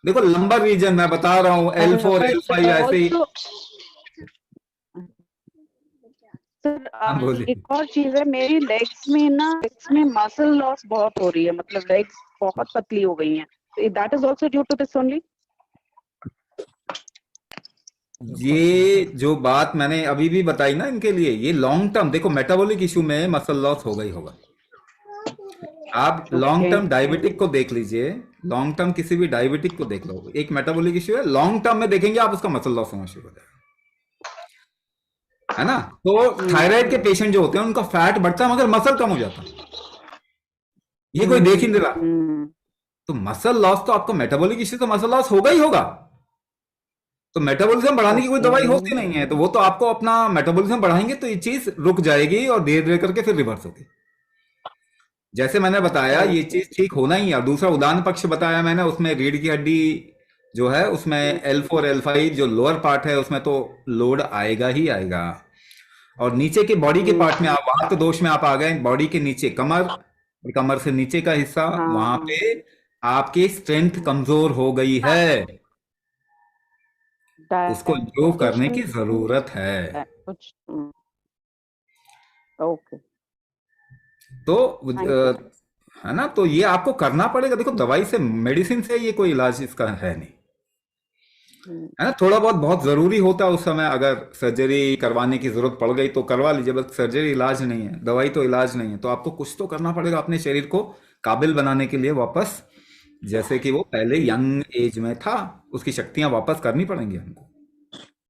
देखो लंबा रीजन मैं बता रहा हूँ, L4 बट L5 ऐसे ही। ऑल्सो सर, हाँ बोलिए। एक और चीज है, मेरी लेग्स में ना, लेग्स में मसल लॉस बहुत हो रही है, मतलब लेग्स बहुत पतली हो गई हैं, that is also due to this only. ये जो बात मैंने अभी भी बताई ना, इनके लिए ये लॉन्ग टर्म, देखो मेटाबॉलिक इशू में मसल लॉस होगा ही होगा। आप लॉन्ग ओके। टर्म डायबिटिक को देख लीजिए, लॉन्ग टर्म किसी भी डायबिटिक को देख लो, एक मेटाबॉलिक इशू है, लॉन्ग टर्म में देखेंगे आप उसका मसल लॉस होना शुरू हो जाएगा, है ना। तो थायराइड के पेशेंट जो होते हैं उनका फैट बढ़ता है मगर मसल कम हो जाता है, ये कोई देख ही नहीं रहा। हम्म। तो मसल लॉस तो आपको मेटाबॉलिक इशू तो मसल लॉस होगा ही होगा। तो मेटाबॉलिज्म बढ़ाने की कोई ओके। दवाई होती नहीं है, तो वो तो आपको अपना मेटाबॉलिज्म बढ़ाएंगे तो ये चीज रुक जाएगी और धीरे धीरे करके फिर रिवर्स होगी। जैसे मैंने बताया ये ओके। चीज ठीक होना ही है। और दूसरा उदाहरण पक्ष बताया मैंने, उसमें रीढ़ की हड्डी जो है उसमें L4 L5 जो लोअर पार्ट है उसमें तो लोड आएगा ही आएगा। और नीचे के बॉडी के पार्ट में आप वात दोष में आप आ गए, बॉडी के नीचे कमर और कमर से नीचे का हिस्सा, वहां हाँ। पे आपकी स्ट्रेंथ कमजोर हो गई है, उसको इम्प्रूव करने डाइजेशन की जरूरत है। कुछ। ओके। तो थैंक यू। है ना, तो ये आपको करना पड़ेगा। देखो दवाई से, मेडिसिन से ये कोई इलाज इसका है नहीं, है ना। थोड़ा बहुत बहुत जरूरी होता है उस समय, अगर सर्जरी करवाने की जरूरत पड़ गई तो करवा लीजिए, बस सर्जरी इलाज नहीं है, दवाई तो इलाज नहीं है। तो आपको कुछ तो करना पड़ेगा अपने शरीर को काबिल बनाने के लिए वापस, जैसे कि वो पहले यंग एज में था, उसकी शक्तियां वापस करनी पड़ेंगी हमको।